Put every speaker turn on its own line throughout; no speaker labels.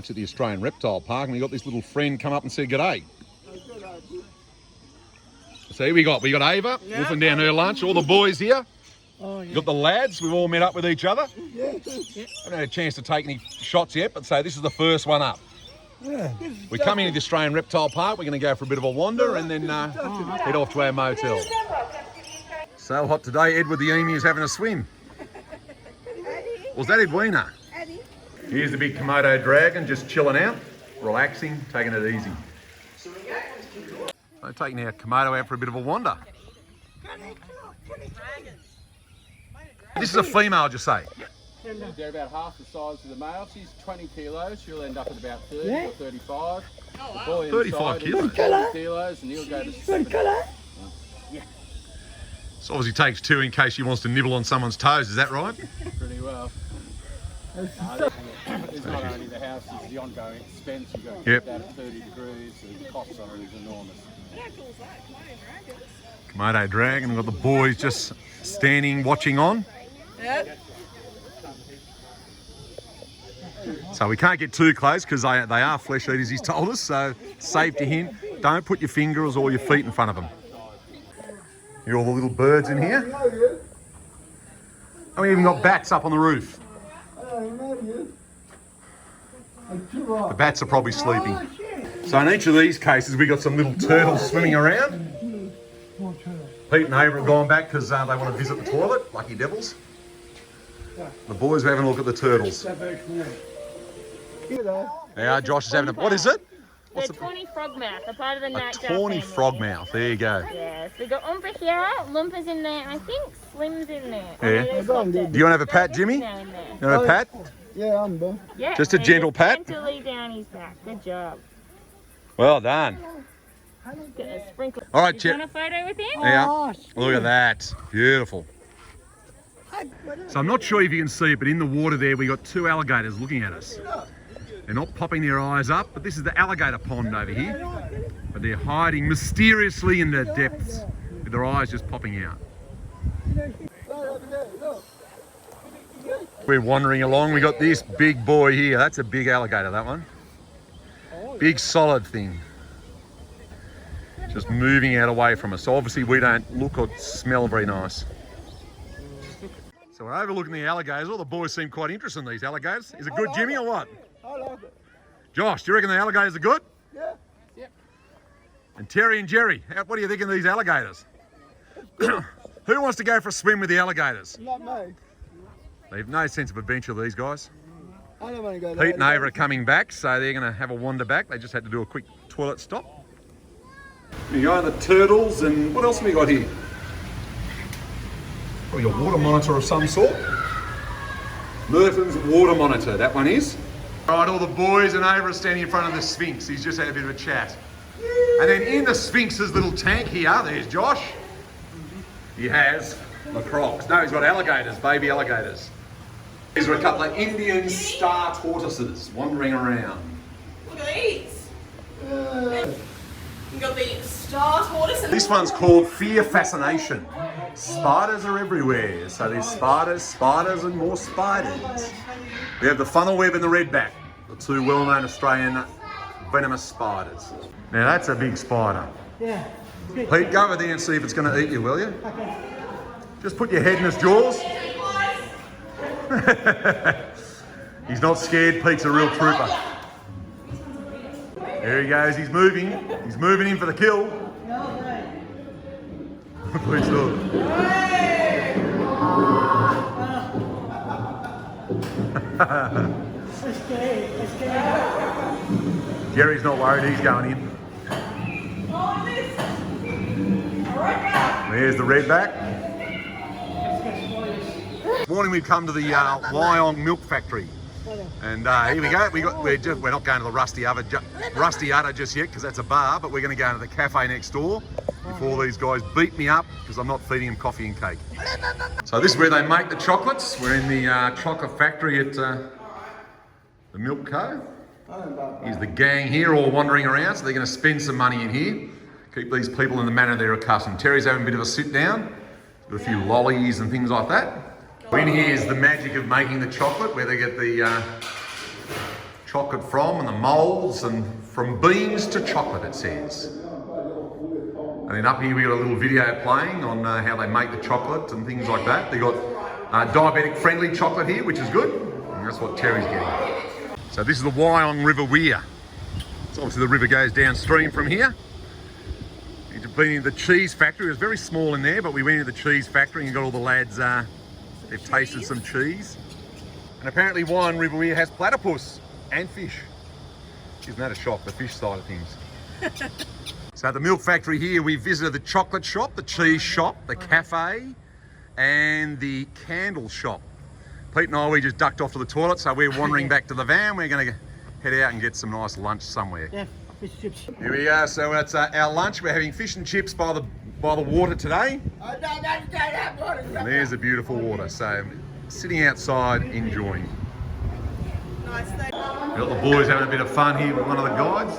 lunch at the Australian Reptile Park, and we got this little friend come up and said g'day. So here we got Ava, wolfing down her lunch, all the boys here. You got the lads, we've all met up with each other. Haven't had a chance to take any shots yet, but so this is the first one up. We come into the Australian Reptile Park, we're going to go for a bit of a wander and then head off to our motel. So hot today, Edward the emu is having a swim. Was that Edwina? Here's the big Komodo dragon just chilling out, relaxing, taking it easy. So taking our Komodo out for a bit of a wander. This is a female, just say.
They're about half the size of the male. She's 20 kilos. She'll end up at about 30 or 35. The boy
35 kilos.
30 kilos, and he'll go to 70.
So obviously takes two in case she wants to nibble on someone's toes, is that right?
Pretty well. It's not only the house, it's the ongoing expense. You've got to keep that at 30 degrees, and the cost on it is enormous.
Komodo dragon, we've got the boys just standing, watching on. So we can't get too close because they are flesh eaters, he's told us, so safety hint, don't put your fingers or your feet in front of them. Here are all the little birds in here. And we even got bats up on the roof. The bats are probably sleeping. So in each of these cases, we got some little turtles swimming around. Pete and Ava have gone back because they want to visit the toilet, lucky devils. The boys are having a look at the turtles. Yeah, Josh is having a... What is it?
What's the tawny frogmouth, a part of the nightjar
tawny
family.
frogmouth, there you go.
Yes, we got Umbra here, Lumpa's in there, I think Slim's in there.
Yeah. Do you want to have a pat, Jimmy? You want to have a pat?
Yeah, I'm done.
Yeah,
Just a gentle pat?
Gently down his back, good job.
Well done.
Get a sprinkle.
All right,
you want a photo with him?
Yeah. Look at that. Beautiful. So I'm not sure if you can see it, but in the water there we got two alligators looking at us. They're not popping their eyes up, but this is the alligator pond over here. But they're hiding mysteriously in the depths with their eyes just popping out. We're wandering along. We got this big boy here. That's a big alligator, that one. Big solid thing. Just moving out away from us. So obviously we don't look or smell very nice. So we're overlooking the alligators. All the boys seem quite interested in these alligators. Is it good, Jimmy, or what?
I like it.
Josh, do you reckon the alligators are good?
Yeah.
Yep.
And Terry and Jerry, what do you think of these alligators? Who wants to go for a swim with the alligators?
Not me.
They have no sense of adventure, these guys.
I don't want to go there.
Pete and Ava are coming back, so they're going to have a wander back. They just had to do a quick toilet stop. We got the turtles, and what else have we got here? Probably a water monitor of some sort. Merton's water monitor, that one is. All right, all the boys and Ava are standing in front of the Sphinx. He's just had a bit of a chat. And then in the Sphinx's little tank here, there's Josh. He has the crocs. No, he's got alligators, baby alligators. These are a couple of Indian star tortoises wandering around.
Look at these. You got the star tortoise.
This one's called Fear Fascination. Spiders are everywhere. So there's spiders and more spiders. We have the funnel web and the redback, the two well-known Australian venomous spiders. Now that's a big spider.
Yeah.
Pete, go over there and see if it's going to eat you, will you? Okay. Just put your head in his jaws. He's not scared. Pete's a real trooper. There he goes. He's moving. He's moving in for the kill. Please look. Jerry's not worried. He's going in. There's the redback. This morning we've come to the Wyong Milk Factory, and here we go. We're not going to the Rusty Udder just yet because that's a bar, but we're going to go to the cafe next door before these guys beat me up because I'm not feeding them coffee and cake. So this is where they make the chocolates. We're in the chocolate factory at the Milk Co. Here's the gang here all wandering around, so they're going to spend some money in here. Keep these people in the manner they're accustomed. Terry's having a bit of a sit down, got a few lollies and things like that. In here is the magic of making the chocolate, where they get the chocolate from and the moulds, and from beans to chocolate, it says. And then up here we got a little video playing on how they make the chocolate and things like that. They got diabetic friendly chocolate here, which is good. And that's what Terry's getting. So this is the Wyong River Weir. So obviously the river goes downstream from here. We've been in the cheese factory. It was very small in there, but we went into the cheese factory and got all the lads, they've tasted some cheese. And apparently Wyong River Weir has platypus and fish. Isn't that a shock, the fish side of things? So at the milk factory here, we visited the chocolate shop, the cheese shop, the cafe, and the candle shop. Pete and I, we just ducked off to the toilet, so we're wandering back to the van. We're going to head out and get some nice lunch somewhere.
Yeah, fish and chips.
Here we are. So it's our lunch. We're having fish and chips by the water today. And there's the beautiful water. So sitting outside enjoying.
Nice day.
We've got the boys having a bit of fun here with one of the guides.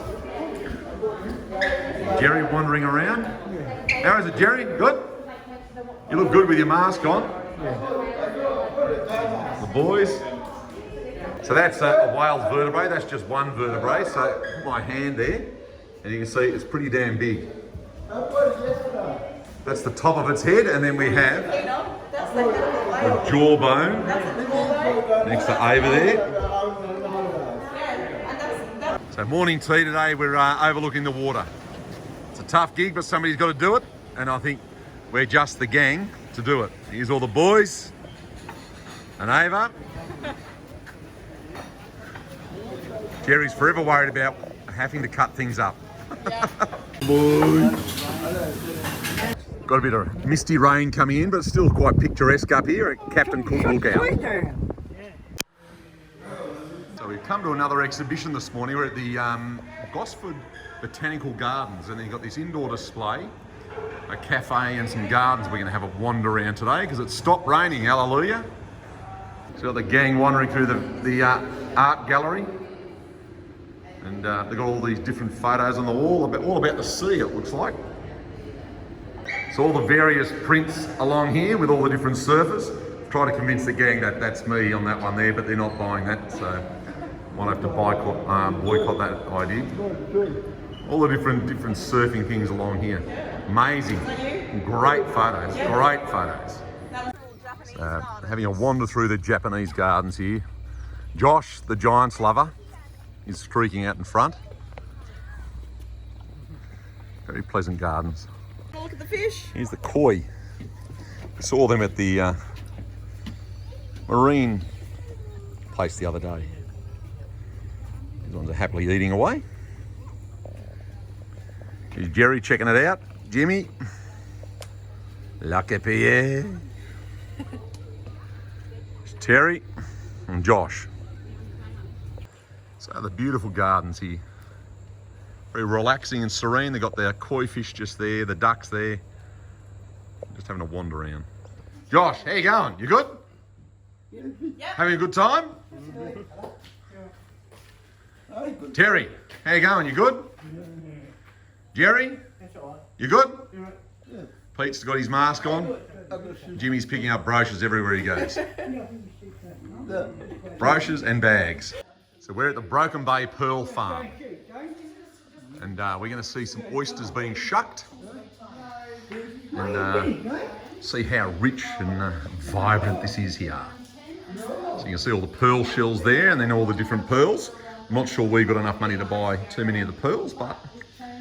Jerry wandering around. How is it, Jerry? Good? You look good with your mask on. The boys. So that's a whale's vertebrae. That's just one vertebrae. So put my hand there, and you can see it's pretty damn big. That's the top of its head, and then we have the jawbone next to Ava there. So morning tea today. We're overlooking the water. It's a tough gig, but somebody's got to do it, and I think we're just the gang to do it. Here's all the boys and Ava. Jerry's forever worried about having to cut things up. Got a bit of misty rain coming in, but it's still quite picturesque up here at Captain Cook Lookout. So we've come to another exhibition this morning. We're at the Gosford Botanical Gardens, and they've got this indoor display, a cafe and some gardens. We're going to have a wander around today because it's stopped raining, hallelujah. So got the gang wandering through the art gallery. And they've got all these different photos on the wall, all about the sea, it looks like. So all the various prints along here with all the different surfers. Try to convince the gang that that's me on that one there, but they're not buying that, so might have to boycott that idea. All the different surfing things along here. Amazing. Great photos, great photos. Having a wander through the Japanese gardens here. Josh, the Giants lover, is streaking out in front. Very pleasant gardens.
Look at the fish.
Here's the koi. We saw them at the marine place the other day. These ones are happily eating away. Here's Jerry checking it out. Jimmy. Lucky Pierre. Terry and Josh. So the beautiful gardens here. Very relaxing and serene. They've got their koi fish just there, the ducks there. Just having a wander around. Josh, how you going? You good?
Yeah.
Having a good time? Terry, how you going? You good? Jerry? You good? Pete's got his mask on. Jimmy's picking up brochures everywhere he goes. Brochures and bags. So we're at the Broken Bay Pearl Farm. And we're going to see some oysters being shucked. And see how rich and vibrant this is here. So you can see all the pearl shells there and then all the different pearls. I'm not sure we've got enough money to buy too many of the pearls, but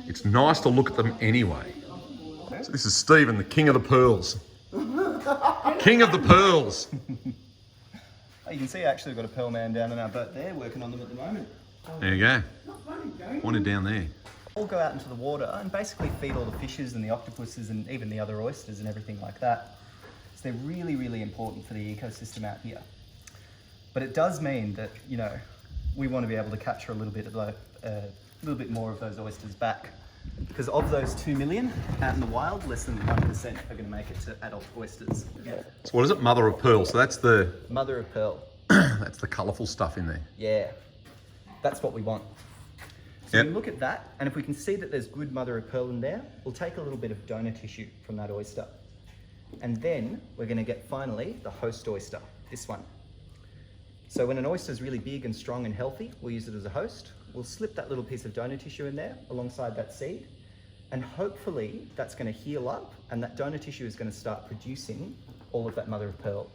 it's nice to look at them anyway. So this is Stephen, the king of the pearls. King of the pearls.
You can see actually we've got a pearl man down in our boat there working on them at the moment.
There you go. Pointed down there.
We'll go out into the water and basically feed all the fishes and the octopuses and even the other oysters and everything like that. So they're really, really important for the ecosystem out here. But it does mean that, you know, we want to be able to capture a little bit more of those oysters back. Because of those 2 million out in the wild, less than 1% are going to make it to adult oysters.
So what is it? Mother of pearl. So that's the
Mother of pearl.
that's the colourful stuff in there.
Yeah, that's what we want. So
Yep.
we look at that, and if we can see that there's good mother of pearl in there, we'll take a little bit of donor tissue from that oyster. And then we're going to get finally the host oyster, this one. So when an oyster is really big and strong and healthy, we'll use it as a host. We'll slip that little piece of donor tissue in there alongside that seed. And hopefully that's going to heal up and that donor tissue is going to start producing all of that mother of pearl.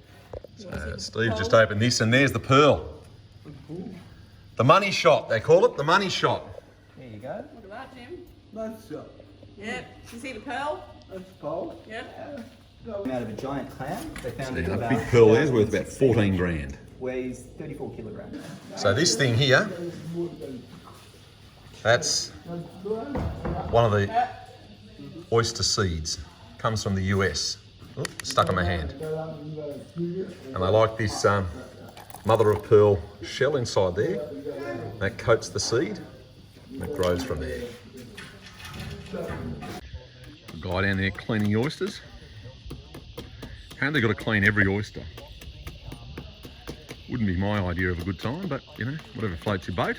Steve just opened this and there's the pearl. The money shot, they call it, the money shot.
There you go.
Look at that, Jim.
That's shot.
Yep. You see the pearl?
That's pole.
Yep.
Came out of a giant clam. They found it in
A
about
big pearl there's worth about 14 grand.
weighs 34 kilograms.
So this thing here, that's one of the oyster seeds. Comes from the US. Oh, stuck on my hand. And I like this mother of pearl shell inside there. That coats the seed and it grows from there. A guy down there cleaning the oysters. Apparently got to clean every oyster. Wouldn't be my idea of a good time, but you know, whatever floats your boat.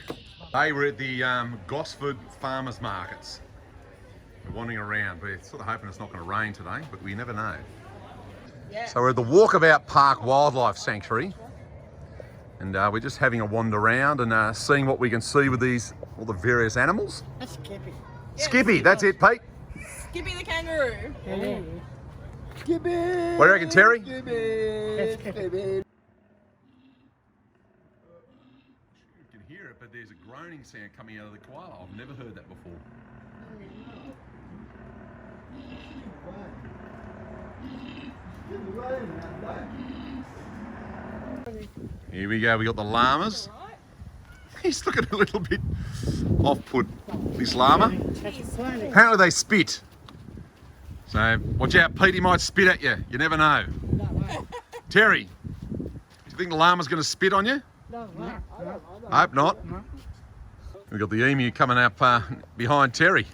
They were at the Gosford Farmers Markets. We're wandering around. We're sort of hoping it's not going to rain today, but we never know. So we're at the Walkabout Park Wildlife Sanctuary, and we're just having a wander around and seeing what we can see with these, all the various animals.
That's Skippy.
Skippy, that's it, Pete.
Skippy the kangaroo.
Skippy!
What do you reckon, Terry?
Skippy! Skippy!
You can hear it, but there's a groaning sound coming out of the koala. I've never heard that before. Here we go, we got the llamas. He's looking a little bit off-put, this llama. Apparently they spit. So watch out, Pete, he might spit at you. You never know. Terry, do you think the llama's going to spit on you? I hope not. We've got the emu coming up behind Terry.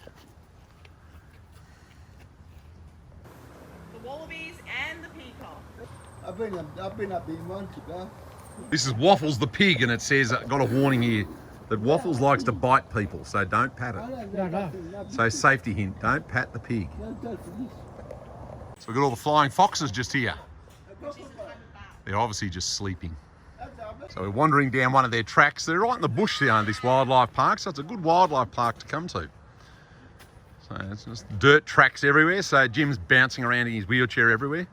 The wallabies and the peacock.
I've been up there once, bro.
This is Waffles the pig, and it says, got a warning here, that Waffles likes to bite people, so don't pat it. So safety hint, don't pat the pig. So we've got all the flying foxes just here. They're obviously just sleeping. So we're wandering down one of their tracks. They're right in the bush there in this wildlife park, so it's a good wildlife park to come to. So it's just dirt tracks everywhere, so Jim's bouncing around in his wheelchair everywhere.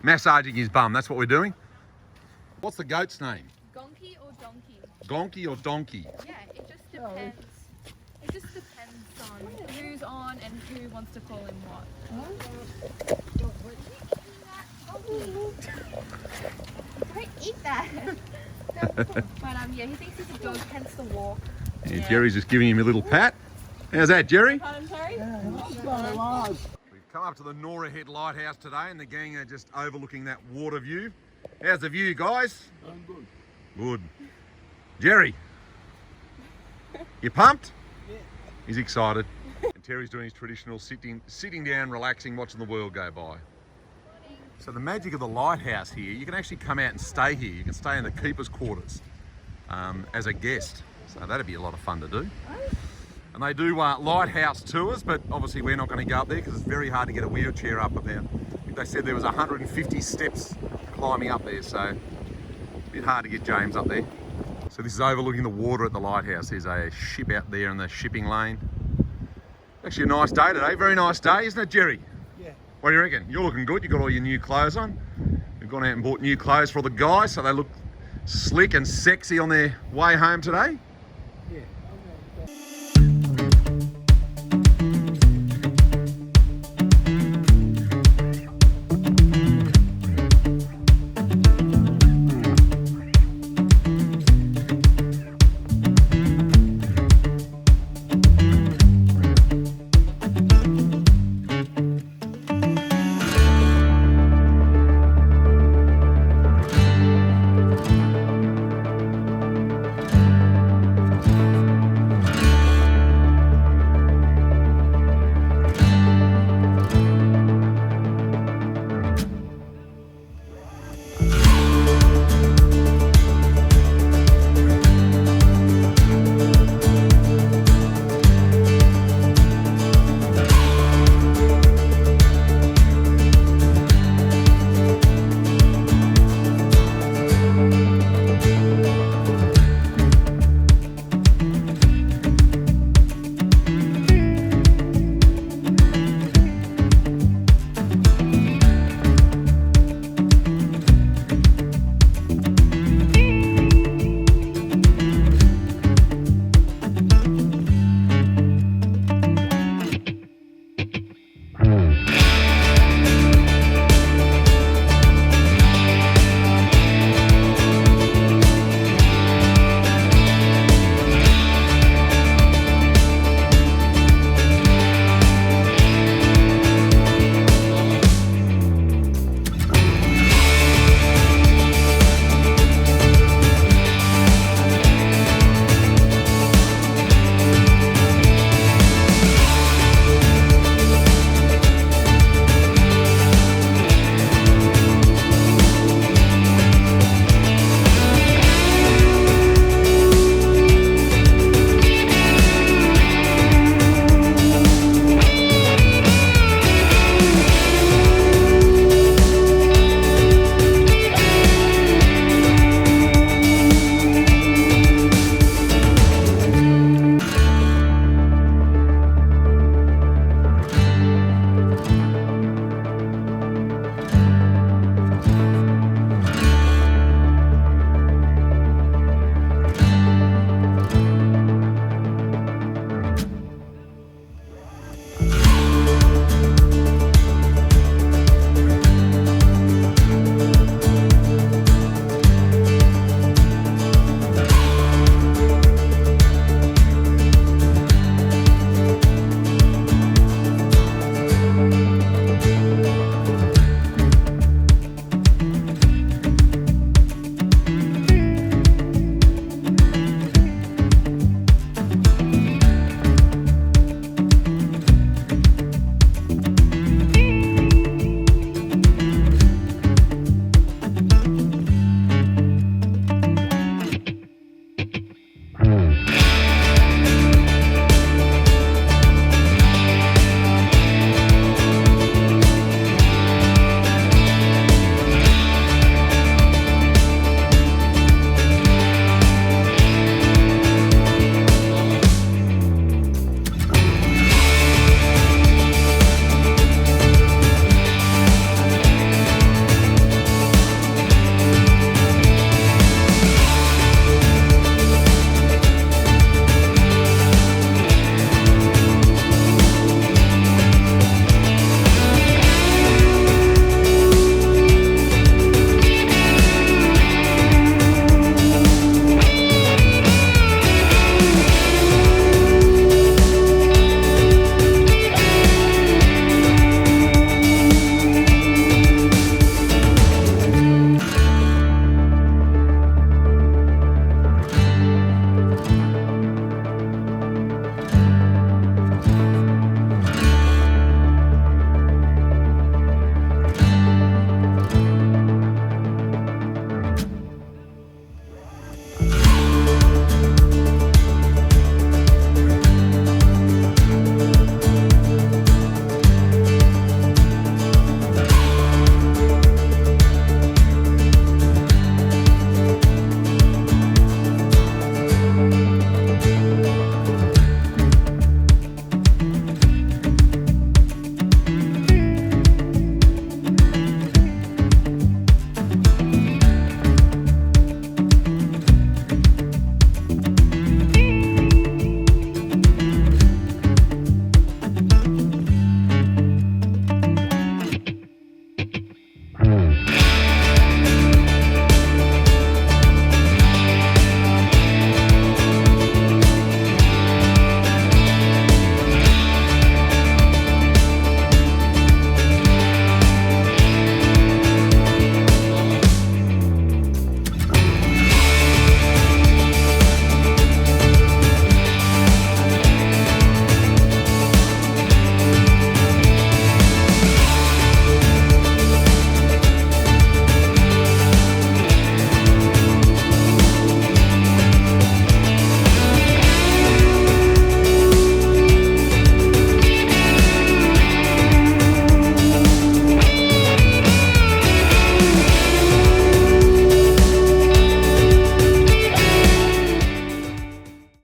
Massaging his bum, that's what we're doing. What's the goat's name?
Gonky or donkey?
Gonky or donkey?
Yeah, it just depends. It just depends on who's on and who wants to call him what. Don't eat that. But yeah, he thinks he's a dog, hence the walk.
Yeah, Jerry's just giving him a little pat. How's that, Jerry?
Pardon, Terry?
We've come up to the Nora Head Lighthouse today, and the gang are just overlooking that water view. How's the view, guys?
I'm good.
Good. Jerry, you pumped?
Yeah.
He's excited. And Terry's doing his traditional sitting down, relaxing, watching the world go by. So the magic of the lighthouse here, you can actually come out and stay here. You can stay in the keeper's quarters as a guest. So that'd be a lot of fun to do. And they do lighthouse tours, but obviously we're not going to go up there because it's very hard to get a wheelchair up about. I think they said there was 150 steps climbing up there, so a bit hard to get James up there. So this is overlooking the water at the lighthouse. There's a ship out there in the shipping lane. Actually a nice day today, very nice day, isn't it, Jerry?
Yeah.
What do you reckon? You're looking good, you've got all your new clothes on. We've gone out and bought new clothes for the guys, so they look slick and sexy on their way home today.